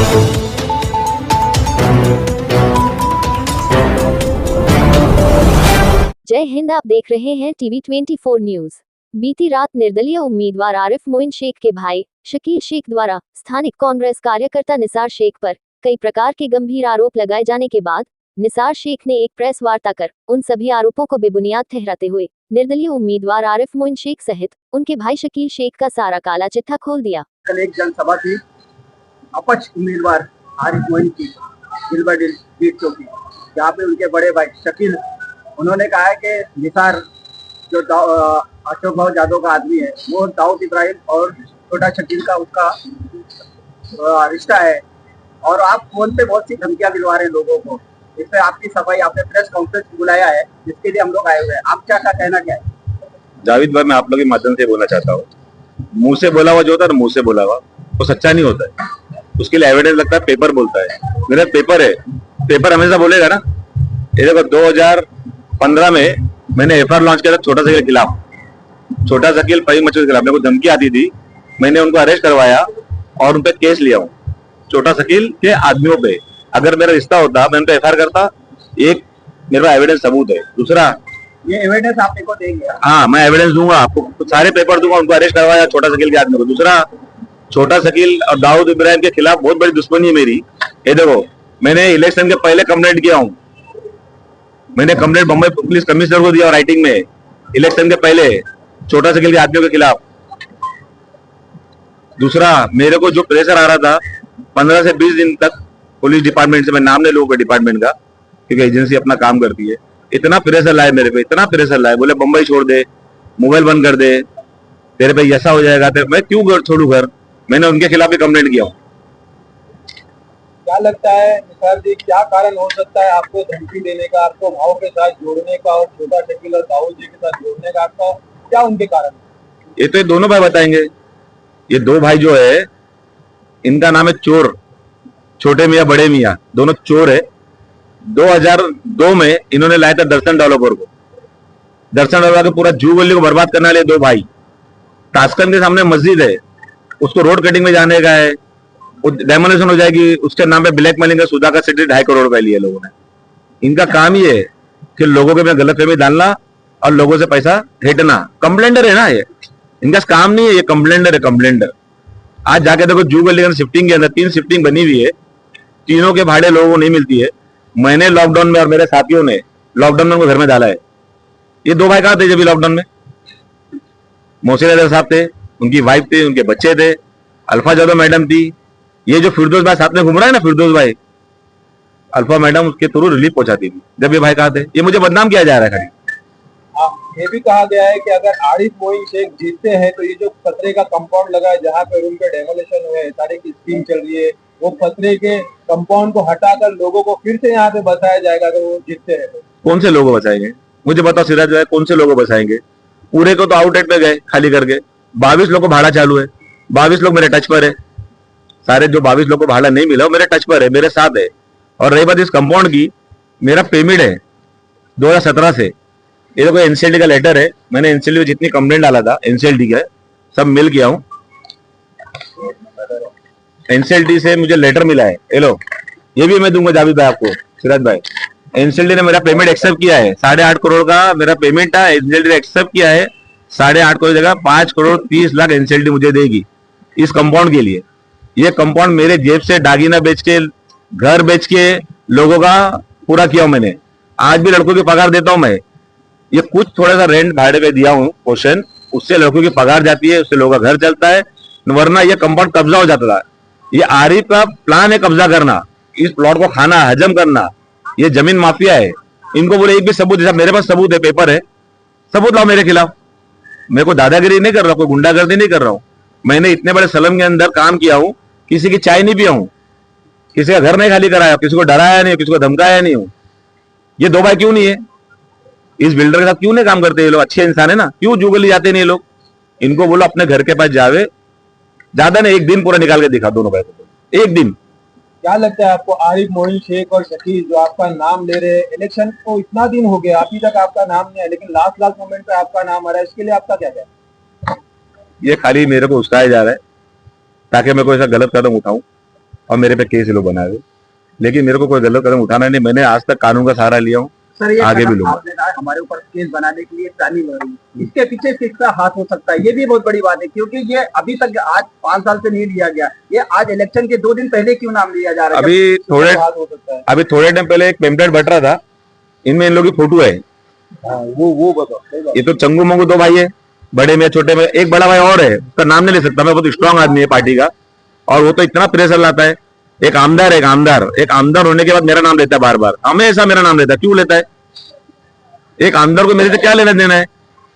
जय हिंद। आप देख रहे हैं टीवी 24 न्यूज। बीती रात निर्दलीय उम्मीदवार आरिफ मोइन शेख के भाई शकील शेख द्वारा स्थानिक कांग्रेस कार्यकर्ता निसार शेख पर कई प्रकार के गंभीर आरोप लगाए जाने के बाद निसार शेख ने एक प्रेस वार्ता कर उन सभी आरोपों को बेबुनियाद ठहराते हुए निर्दलीय उम्मीदवार आरिफ मोइन शेख सहित उनके भाई शकील शेख का सारा काला चिट्ठा खोल दिया। कल एक जनसभा थी अपक्ष उम्मीदवार आरिफ मोइन की दिलबदिल सीट चौकी, जहाँ पे उनके बड़े भाई शकील, उन्होंने कहा है कि निसार जो अशोक भाव यादव का आदमी है वो दाऊद इब्राहिम और छोटा शकील का उसका रिश्ता है, और आप फोन पे बहुत सी धमकियां दिलवा रहे हैं लोगों को। इस पे आपकी सफाई, आपने प्रेस कॉन्फ्रेंस बुलाया है जिसके लिए हम लोग आए हुए हैं। आप क्या कहना क्या है? जावेद भाई, मैं आप लोग के माध्यम से बोलना चाहता हूँ, मुंह से बोला हुआ जो होता है ना, मुंह से बोला हुआ वो सच्चा नहीं होता है। उसके लिए एविडेंस लगता है, पेपर बोलता है। मेरा पेपर है, पेपर हमेशा बोलेगा ना। ये देखो 2015 में मैंने एफआईआर लॉन्च किया था छोटा शकील के खिलाफ, छोटा शकील फहीम मचूद के खिलाफ। मेरे को धमकी आती थी, मैंने उनको अरेस्ट करवाया और उन पे केस लिया हूँ छोटा शकील के आदमियों पे। अगर मेरा रिश्ता होता मैं उन पे एफआईआर करता। एक मेरे पास एविडेंस सबूत है। दूसरा, ये एविडेंस आप को देंगे? हाँ, मैं एविडेंस दूंगा आपको, तो सारे पेपर दूंगा। उनको अरेस्ट करवाया छोटा शकील के आदमी को। दूसरा, छोटा शकील और दाऊद इब्राहिम के खिलाफ बहुत बड़ी दुश्मनी है मेरी। ये देखो, मैंने इलेक्शन के पहले कंप्लेंट किया हूँ। मैंने कंप्लेंट बम्बई पुलिस कमिश्नर को दिया राइटिंग में, इलेक्शन के पहले छोटा शकील के आदमियों के खिलाफ। दूसरा, मेरे को जो प्रेशर आ रहा था 15 से 20 दिन तक पुलिस डिपार्टमेंट से, मैं नाम ले लूँ डिपार्टमेंट का क्योंकि एजेंसी अपना काम करती है, इतना प्रेशर लाए मेरे पे, इतना प्रेशर लाए। बोले बम्बई छोड़ दे, मोबाइल बंद कर दे, तेरे पे ऐसा हो जाएगा। मैं क्यों घर छोड़ू घर? मैंने उनके खिलाफ भी कंप्लेंट किया हूँ। क्या लगता है निसार जी, क्या कारण हो सकता है आपको धमकी देने का, आपको भाव के साथ जोड़ने का और छोटा शकील और दाऊद जी के साथ जोड़ने का? आपका क्या उनके कारण? ये तो ये दोनों भाई बताएंगे। ये दो भाई जो है, इनका नाम है चोर। छोटे मियाँ बड़े मियाँ दोनों चोर है। 2002 में इन्होंने लाया था दर्शन डेवलपर को। दर्शन डेवलपर के पूरा जू गली को बर्बाद करने वाले दो भाई। ताशकंद के सामने मस्जिद है, उसको रोड कटिंग में जाने का है, डेमोनेशन हो जाएगी, उसके नाम पे ब्लैक मेलिंग का सुधा का सिटी 2.5 करोड़ रुपए लिए लोगों ने। इनका काम ही है कि लोगों के में गलतफहमी डालना और लोगों से पैसा हेटना। कंप्लेंडर है ना ये, इनका काम नहीं है, ये कंप्लेंडर है, कंप्लेंडर। आज जाके देखो जू गली के शिफ्टिंग के अंदर 3 शिफ्टिंग बनी हुई है, तीनों के भाड़े लोगों को नहीं मिलती है। मैंने लॉकडाउन में और मेरे साथियों ने लॉकडाउन में उनको घर में डाला है। ये दो भाई कहाँ थे जब लॉकडाउन में? मोहसिन साहब थे, उनकी वाइफ थे, उनके बच्चे थे, अल्फा यादव मैडम थी। ये जो फिरदौस भाई साथ में घूम रहा है ना, फिरदौस भाई, अल्फा मैडम उसके थ्रू रिलीफ पहुंचाती थी। जब ये भाई कहाँ थे? ये मुझे बदनाम किया जा रहा है खाली। ये भी कहा गया है कि अगर आरिफ मोइन शेख जीतते हैं तो ये जो खतरे का कंपाउंड लगा है जहाँ पे रूम पे डेमोलेशन हुए, सारे की स्कीम चल रही है, वो खतरे के कंपाउंड को हटाकर लोगों को फिर से यहाँ पे बसाया जाएगा अगर वो जीतते हैं तो। कौन से लोगों बसाएंगे मुझे बताओ सिराज भाई, कौन से लोगों बसाएंगे? पूरे को तो आउटलेट में गए खाली करके। 22 लोग को भाड़ा चालू है, 22 लोग मेरे टच पर है। सारे जो 22 लोग को भाड़ा नहीं मिला वो मेरे टच पर है, मेरे साथ है। और रही बात इस कंपाउंड की, मेरा पेमेंट है 2017 से। ये देखो एनसीएलटी का लेटर है, मैंने एनसीएलटी में जितनी कंप्लेंट डाला था एनसीएलटी का सब मिल गया हूँ। एनसीएलटी से मुझे लेटर मिला है, ये लो, ये भी मैं दूंगा जावेद भाई आपको, सिराज भाई। एनसीएलटी ने मेरा पेमेंट एक्सेप्ट किया है, 8.5 करोड़ का मेरा पेमेंट था, एनसीएलटी ने एक्सेप्ट किया है। 8.5 करोड़ जगह 5 करोड़ 30 लाख एनसीएलटी मुझे देगी इस कंपाउंड के लिए। ये कंपाउंड मेरे जेब से दागीना बेच के, घर बेच के लोगों का पूरा किया हूं मैंने। आज भी लड़कों की पगार देता हूं मैं। ये कुछ थोड़ा सा रेंट भाड़े पे दिया हूं क्वेश्चन, उससे लड़कों की पगार जाती है, उससे लोगों का घर चलता है, वरना ये कंपाउंड कब्जा हो जाता था। ये आरिफ का प्लान है कब्जा करना, इस प्लॉट को खाना, हजम करना। ये जमीन माफिया है। इनको बोले एक भी सबूत, जैसा मेरे पास सबूत है, पेपर है, सबूत लाओ मेरे खिलाफ। मेरे को दादागिरी नहीं कर रहा, कोई गुंडागर्दी नहीं कर रहा हूं। मैंने इतने बड़े सलम के अंदर काम किया हूं, किसी की चाय नहीं पिया हूं, किसी का घर नहीं खाली कराया, किसी को डराया नहीं, किसी को धमकाया नहीं हूं। ये दो भाई क्यों नहीं है? इस बिल्डर के साथ क्यों नहीं काम करते? ये लोग अच्छे इंसान है ना, क्यों जुगली जाते नहीं ये लोग? इनको बोलो अपने घर के पास जावे, ज्यादा नहीं, एक दिन पूरा निकाल के दिखा दोनों भाई को, एक दिन। क्या लगता है आपको, आरिफ मोइन शेख और शकील जो आपका नाम ले रहे हैं, इलेक्शन को इतना दिन हो गया अभी तक आपका नाम नहीं है, लेकिन लास्ट मोमेंट पे आपका नाम आ रहा है, इसके लिए आपका क्या कहना है? ये खाली मेरे को उस्काया जा रहा है ताकि मैं कोई ऐसा गलत कदम उठाऊं। और मेरे पे केस ये लोग बना रहे। लेकिन मेरे को कोई गलत कदम उठाना नहीं, मैंने आज तक कानून का सहारा लिया हूँ, सर ये आगे भी कदम लूंगा। आपने कहा हमारे ऊपर केस बनाने के लिए प्लानिंग हो रही है, इसके पीछे किसका हाथ हो सकता है? ये भी बहुत बड़ी बात है, क्योंकि ये अभी तक आज 5 साल से नहीं लिया गया, ये आज इलेक्शन के 2 दिन पहले क्यों नाम लिया जा रहा है? अभी थोड़े टाइम पहले एक पेम्पलेट बट रहा था, इनमें इन लोगों की फोटो है। वो बताओ। ये तो चंगू मंगू 2 भाई है, बड़े में छोटे में एक बड़ा भाई और है, उसका नाम नहीं ले सकता मैं, बहुत स्ट्रांग आदमी है पार्टी का, और वो तो इतना प्रेशर लाता है। एक आमदार होने के बाद मेरा नाम लेता है बार बार, हमेशा मेरा नाम लेता है। क्यों लेता है? एक आमदार को मेरे से क्या लेना देना है?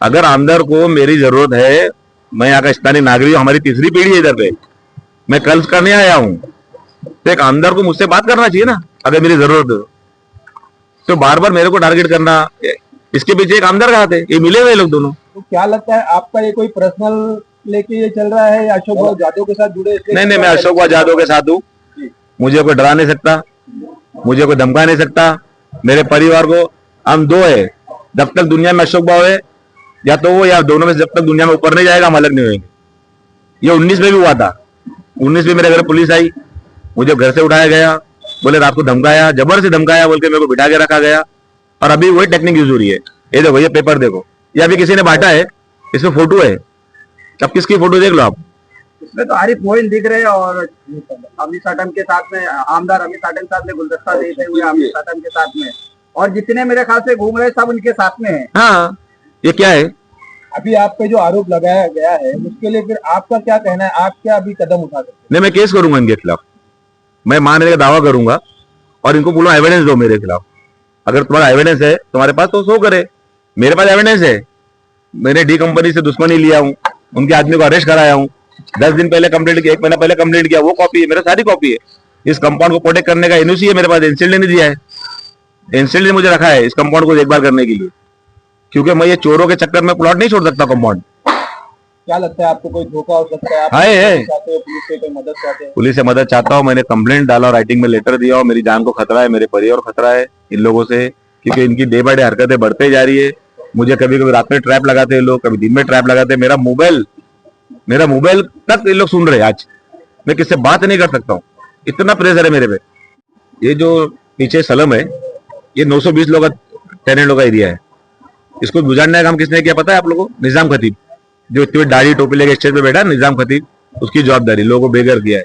अगर आमदार को मेरी जरूरत है, मैं यहाँ का स्थानीय नागरिक हूँ, हमारी तीसरी पीढ़ी है इधर पे, मैं कल करने आया हूँ, तो एक आमदार को मुझसे बात करना चाहिए ना अगर मेरी जरूरत है तो बार बार मेरे को टारगेट करना, इसके पीछे एक आमदार कहा थे, ये मिले हुए लोग दोनों। तो क्या लगता है आपका ये कोई पर्सनल लेके ये चल रहा है या अशोक बाबू जादव के साथ जुड़े? नहीं, मैं अशोक बाबू जादव के साथ हूँ, मुझे कोई डरा नहीं सकता, मुझे कोई धमका नहीं सकता। मेरे परिवार को हम 2 है, जब तक दुनिया में अशोक बाबू है या तो वो या दोनों में, जब तक दुनिया में ऊपर नहीं जाएगा हम अलग नहीं होंगे। ये 19 में भी हुआ था, 19 में मेरे घर पुलिस आई, मुझे घर से उठाया गया, बोले रात को धमकाया, जबर से धमकाया बोल के मेरे को बिठा के रखा गया, और अभी वही टेक्निक यूज हो रही है। ये देखो, ये पेपर देखो, ये अभी किसी ने बांटा है, इसमें फोटो है, अब किसकी फोटो देख लो आप। इसमें तो आरिफ मोइन दिख रहे हैं और अमित साटम के साथ में, आमदार अमित साटम के साथ में गुलदस्ता देते हुए अमित साटम के साथ में, और जितने मेरे ख्याल से घूम रहे सब उनके साथ में है। हाँ, ये क्या है? अभी आप पे जो आरोप लगाया गया है उसके लिए फिर आपका क्या कहना है? आप क्या अभी कदम उठा सकते हैं? नहीं, मैं केस करूंगा इनके खिलाफ, मैं मानने का दावा करूंगा और इनको बोलो एविडेंस दो मेरे खिलाफ। अगर तुम्हारा एविडेंस है तुम्हारे पास तो शो करे, मेरे पास एविडेंस है। मैंने डी कंपनी से दुश्मनी लिया हूँ, उनके आदमी को अरेस्ट कराया हूँ, 10 दिन पहले कंप्लेंट किया, 1 महीना पहले कंप्लेंट किया, वो कॉपी है मेरा, सारी कॉपी है। इस कंपाउंड को प्रोटेक्ट करने का एनओसी है मेरे पास, एनसीएलटी ने दिया है, एनसीएलटी ने मुझे रखा है इस कंपाउंड को देखभाल करने के लिए, क्योंकि मैं ये चोरों के चक्कर में प्लॉट नहीं छोड़ सकता कंपाउंड। क्या लगता है आपको कोई धोखा हो सकता है? पुलिस से कोई मदद चाहते हैं? पुलिस से मदद चाहता हूँ, मैंने कंप्लेंट डाला और राइटिंग में लेटर दिया, और मेरी जान को खतरा है, मेरे परिवार को खतरा है इन लोगों से, क्योंकि इनकी डे बाय डे हरकतें बढ़ते जा रही है। मुझे कभी कभी रात में ट्रैप लगाते हैं लोग, कभी दिन में ट्रैप लगाते हैं, मेरा मोबाइल तक ये लोग सुन रहे हैं। आज मैं किससे बात नहीं कर सकता हूँ, इतना प्रेशर है मेरे पे। ये जो पीछे सलम है, ये 920 लोग का टेनेंट लोग का एरिया है, इसको गुजारने का काम किसने किया पता है आप लोगों को? निजाम खतीब, जो इतनी दाढ़ी टोपी लेके स्टेज पे बैठा, निजाम खतीब, उसकी जवाबदारी, लोगों को बेघर किया है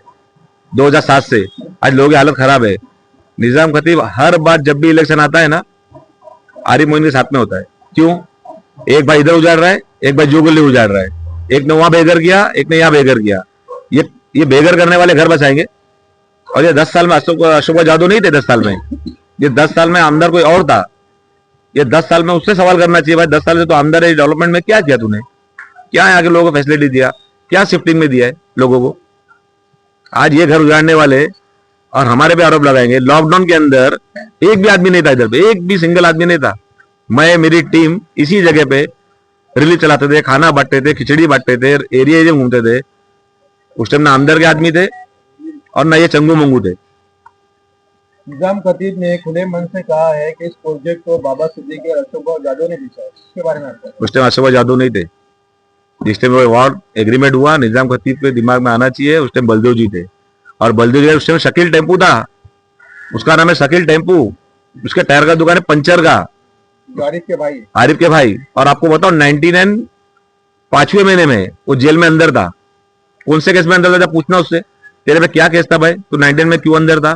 2007 से। आज लोगों की हालत खराब है। निजाम खतीब हर बार जब भी इलेक्शन आता है ना, आरिफ मोइन के साथ में होता है। क्यों? एक भाई इधर उजाड़ रहा है, एक भाई जोगली उजाड़ रहा है, एक ने वहां बेघर किया, एक ने यहाँ बेघर किया। ये बेघर करने वाले घर बचाएंगे। और ये 10 साल में अशोक जादव नहीं थे, 10 साल में, ये 10 साल में आमदार कोई और था। ये 10 साल में उससे सवाल करना चाहिए, भाई 10 साल से तो आमदार है, डेवलपमेंट में क्या किया तूने? क्या यहाँ के लोगों को फैसिलिटी दिया? क्या शिफ्टिंग में दिया है लोगों को? आज ये घर उजाड़ने वाले और हमारे पे आरोप लगाएंगे। लॉकडाउन के अंदर एक भी आदमी नहीं था इधर पे, एक भी सिंगल आदमी नहीं था। मैं, मेरी टीम इसी जगह पे रिलीफ चलाते थे, खाना बांटते थे, खिचड़ी बांटते थे, एरिया घूमते थे। उस टाइम ना आमदार के आदमी थे और ना ये चंगू मंगू थे। निजाम खतीब ने खुले मन से कहा है कि इस प्रोजेक्ट को बाबा सिद्दीकी और अशोक जादव ने भेजा है, इसके बारे में आपका? उस टाइम अशोक जादव नहीं थे, जिस टाइम वॉर एग्रीमेंट हुआ, निजाम खतीब के दिमाग में आना चाहिए, उस टाइम बलदेव जी थे। और बलदेव जी उस टाइम शकील टेम्पू था, उसका नाम है शकील टेम्पू, उसके टायर का दुकान है पंचर का, आरिफ के भाई। और आपको बताओ 99 5वें महीने में वो जेल में अंदर था। कौन से केस में अंदर था? जब पूछना उससे, तेरे पे क्या केस था भाई, तू 99 में क्यों अंदर था?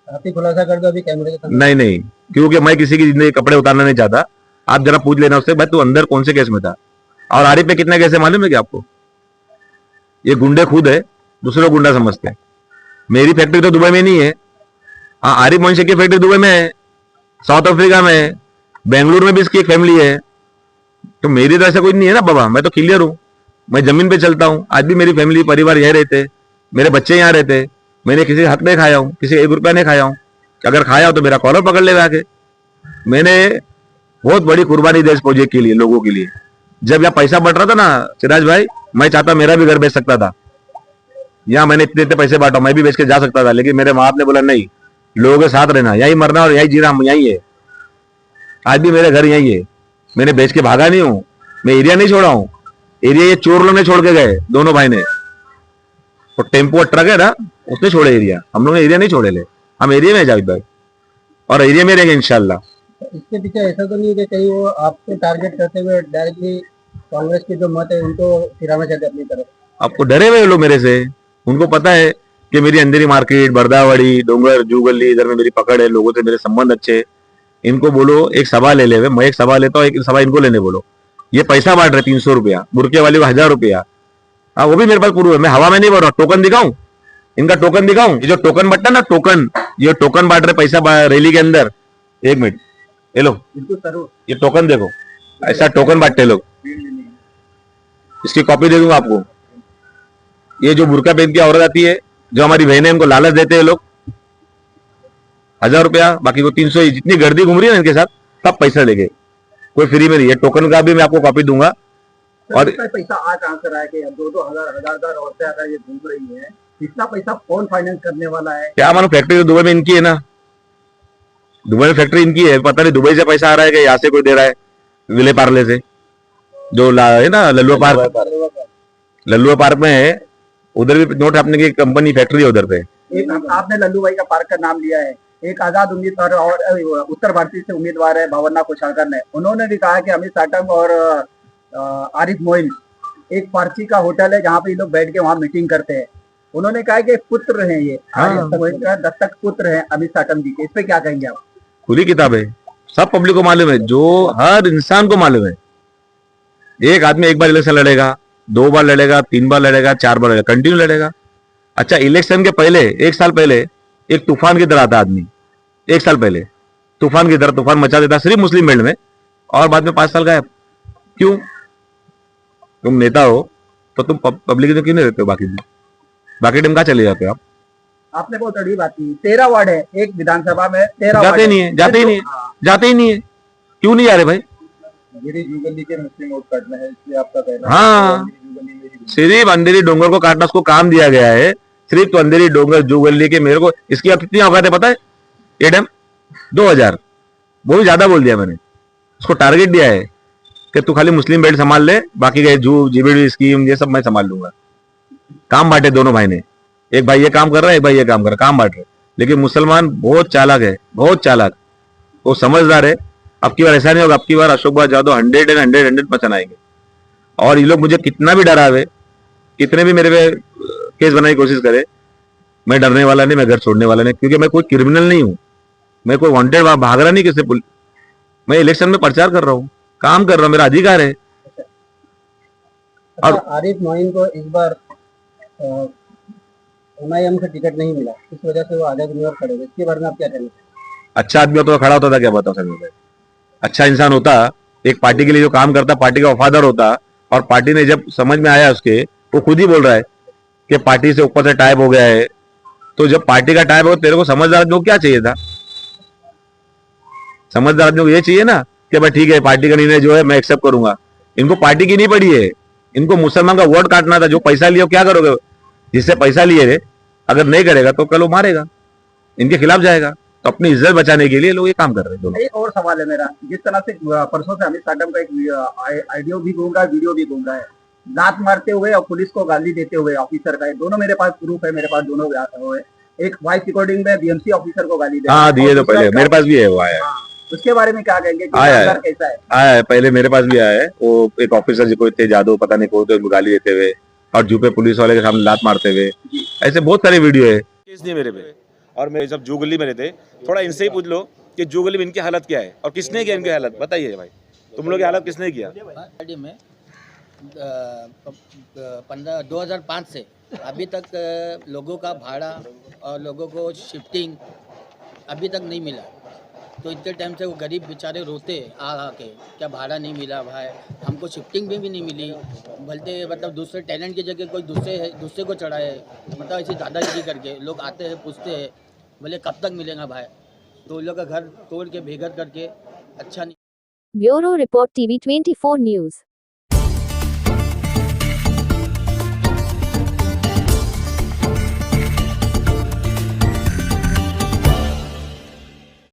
खुलासा कर दो अभी कैमरे के सामने। नहीं, क्योंकि मैं किसी की जिंदगी कपड़े उतारना नहीं चाहता। आप जरा पूछ लेना उससे, भाई तू अंदर कौन से केस में था। और आरिफ पे कितने केस है मालूम है क्या आपको? ये गुंडे खुद है, दूसरे गुंडा समझते हैं। मेरी फैक्ट्री तो दुबई में नहीं है, हाँ आरिफ मोइन शेख की फैक्ट्री दुबई में है, साउथ अफ्रीका में, बेंगलुरु में भी इसकी एक फैमिली है। तो मेरी तो ऐसा कोई नहीं है ना बाबा, मैं तो क्लियर हूँ, मैं जमीन पे चलता हूँ। आज भी मेरी फैमिली परिवार यहीं रहते, मेरे बच्चे यहाँ रहते, मैंने किसी हक नहीं खाया हूँ, किसी 1 रुपया नहीं खाया हूँ। अगर खाया हो तो मेरा कॉलर पकड़ ले आके। मैंने बहुत बड़ी कुर्बानी दी इस प्रोजेक्ट के लिए, लोगों के लिए। जब यहाँ पैसा बढ़ रहा था ना सिराज भाई, मैं चाहता मेरा भी घर बेच सकता था, यहाँ मैंने इतने इतने पैसे बांटा, मैं भी बेच के जा सकता था, लेकिन मेरे माँ बाप ने बोला नहीं, लोगों के साथ रहना, यही मरना और यही जीना, यही है। आज भी मेरे घर यही है, मैंने बेच के भागा नहीं हूँ, मैं एरिया नहीं छोड़ा हूँ। एरिया ये चोर लोग ने छोड़ के गए, दोनों भाई ने। और टेम्पो और ट्रक है ना, उसने छोड़े एरिया, हम लोग ने एरिया नहीं छोड़े ले, हम एरिया में है जावेद भाई, और एरिया में रहेंगे इंशाल्लाह। इसके पीछे ऐसा तो नहीं है कि कहीं वो आपको टारगेट करते हुए डायरेक्टली कांग्रेस के जो मत है उनको फिराना चाहते अपनी तरफ? आपको डरे हुए लोग मेरे से, उनको पता है कि मेरी अंधेरी मार्केट, बरदावाड़ी, डोंगर, जू गली, इधर में मेरी पकड़ है, लोगों से मेरे संबंध अच्छे हैं। इनको बोलो एक सभा ले ले, मैं एक सभा लेता हूँ, एक सभा इनको लेने बोलो। ये पैसा बांट रहे 300 रुपया, बुरके वाले को 1000 रुपया, हाँ वो भी मेरे पास प्रूफ है, मैं हवा में नहीं बोल रहा। टोकन दिखाऊं, इनका टोकन दिखाऊं, ये जो टोकन बटता ना टोकन, ये टोकन बांट रहे पैसा रैली के अंदर। एक मिनट, ये लो ये टोकन देखो, ऐसा टोकन बांटते लोग, इसकी कॉपी दे दूंगा आपको। ये जो बुरका पहन की औरत आती है, जो हमारी बहनें, इनको लालच देते हैं लोग, 1000 रुपया, बाकी को 300, जितनी गर्दी घूम रही है ना इनके साथ, तब पैसा लेके, कोई फ्री में नहीं है। टोकन का भी मैं आपको कॉपी दूंगा। और पैसा आ कहां से रहा है कि 2-2 हजार औरतें अगर ये घूम रही है, इतना पैसा कौन फाइनेंस करने वाला है? क्या मानो फैक्ट्री दुबई में इनकी है ना, दुबई में फैक्ट्री इनकी है, पता नहीं दुबई से पैसा आ रहा है कि यहाँ से कोई दे रहा है, विले पार्ले से, जो है ना लल्लुआ पार्क में है, उधर भी नोट छापने की कंपनी फैक्ट्री है उधर पे। एक आपने लल्लू भाई का पार्क का नाम लिया है, एक आजाद उम्मीदवार और उत्तर भारतीय से उम्मीदवार है भावना कुशालकर ने, उन्होंने भी कहा कि अमित साटम और आरिफ मोइन, एक पारसी का होटल है जहाँ पे ये लोग बैठ के वहाँ मीटिंग करते हैं। उन्होंने कहा कि पुत्र हैं ये, आरिफ मोइन का दत्तक पुत्र है अमित साटम जी के। इस पे क्या कहेंगे आप? खुली किताब है, सब पब्लिक को मालूम है, जो हर इंसान को मालूम है। एक आदमी एक बार इलेक्शन लड़ेगा, 2 बार लड़ेगा, 3 बार लड़ेगा, 4 बार लड़ेगा, कंटिन्यू लड़ेगा। अच्छा, इलेक्शन के पहले 1 साल पहले एक तूफान की तरह आता आदमी, 1 साल पहले तूफान की तरह तूफान मचा देता सिर्फ मुस्लिम बेल्ट में, और बाद में 5 साल गायब। क्यों? तुम नेता हो तो तुम पब्लिक में क्यों नहीं रहते हो? बाकी टाइम कहाँ चले जाते हो आप? आपने बहुत बड़ी बात की, 13 वार्ड है एक विधानसभा में, 13 जाते नहीं है, जाते ही नहीं है। क्यों नहीं जा रहे भाई? मेरी जुगली के मुस्लिम वोट काटना है, इसलिए आपका कहना है? हाँ, सिर्फ अंधेरी डोंगर को काटना उसको काम दिया गया है, सिर्फ तो अंधेरी डोंगर जुगली के मेरे को, इसकी अब कितनी औकात है पता है? एडम 2000, वो भी ज्यादा बोल दिया मैंने, उसको टारगेट दिया है कि तू खाली मुस्लिम बेल्ट संभाल ले, बाकी के जू जीबीडी स्कीम ये सब मैं संभाल लूंगा। काम बांटे दोनों भाई ने, एक भाई ये काम कर रहा है, एक भाई ये काम कर रहा है, काम बांट रहे। लेकिन मुसलमान बहुत चालाक है, बहुत चालाक, वो समझदार है। अब की बार ऐसा नहीं होगा, अब की बार अशोक भाई जादव 100% आएंगे। और ये लोग मुझे कितना भी डरावे, कितने भी मेरे पे केस बनाने की कोशिश करे, मैं डरने वाला नहीं, मैं घर छोड़ने वाला नहीं, क्योंकि मैं कोई क्रिमिनल नहीं हूं, मैं कोई वांटेड भाग रहा नहीं किसी, मैं इलेक्शन में प्रचार कर रहा हूँ, काम कर रहा हूँ, मेरा अधिकार है। और आरिफ मोइन को इस बार एमआईएम से टिकट नहीं मिला, इस वजह से वो आजाद उम्मीदवार खड़े हुए, इसके बारे में आप क्या कहना? अच्छा आदमी होता तो खड़ा होता था क्या? बताओ सर, अच्छा इंसान होता, एक पार्टी के लिए जो काम करता, पार्टी का वफादार होता, और पार्टी ने जब समझ में आया उसके, वो खुद ही बोल रहा है कि पार्टी से ऊपर से टाइप हो गया है। तो जब पार्टी का टाइप हो, तेरे को समझदार आदमी को क्या चाहिए था? समझदार आदमी को ये चाहिए ना कि भाई ठीक है, पार्टी का निर्णय जो है मैं एक्सेप्ट करूंगा। इनको पार्टी की नहीं पड़ी है, इनको मुसलमान का वोट काटना था। जो पैसा लिया क्या करोगे? जिससे पैसा लिए रे, अगर नहीं करेगा तो कल वो मारेगा, इनके खिलाफ जाएगा। तो अपनी इज्जत बचाने के लिए लोग ये काम कर रहे हैं दोनों। एक और सवाल है मेरा, जिस तरह से परसों से अमित साटम का एक ऑडियो भी घूम रहा है, वीडियो भी घूम रहा है, लात मारते हुए और पुलिस को गाली देते हुए ऑफिसर का, दोनों मेरे पास प्रूफ है, मेरे पास दोनों हुए। एक वॉइस रिकॉर्डिंग में बीएमसी ऑफिसर को गाली दे, हाँ दिए तो पहले मेरे पास भी है, वो आया है। उसके बारे में क्या कहेंगे? आया है, कैसा है? आया है, पहले मेरे पास भी आया है। वो एक ऑफिसर जी कोई थे, जादव पता नहीं कोई, तो गाली देते हुए और जू पे पुलिस वाले के सामने लात मारते हुए, ऐसे बहुत सारे वीडियो है। केस नहीं मेरे पे, और मैं जब जू गली में रहते, थोड़ा इनसे ही पूछ लो कि जू गली में इनकी हालत क्या है और किसने किया इनकी हालत, बताइए भाई, तुम लोग की हालत किसने किया? में 2005 से अभी तक लोगों का भाड़ा और लोगों को शिफ्टिंग अभी तक नहीं मिला। तो इतने टाइम से वो गरीब बेचारे रोते आ के, क्या भाड़ा नहीं मिला भाई, हमको शिफ्टिंग भी नहीं मिली, बोलते मतलब दूसरे टैलेंट की जगह कोई दूसरे को चढ़ाए, मतलब ऐसी दादागिरी करके लोग आते हैं, पूछते हैं, बोले कब तक मिलेगा भाई, तो उन लोग का घर तोड़ के बेघर करके अच्छा नहीं। Bureau report TV 24 news.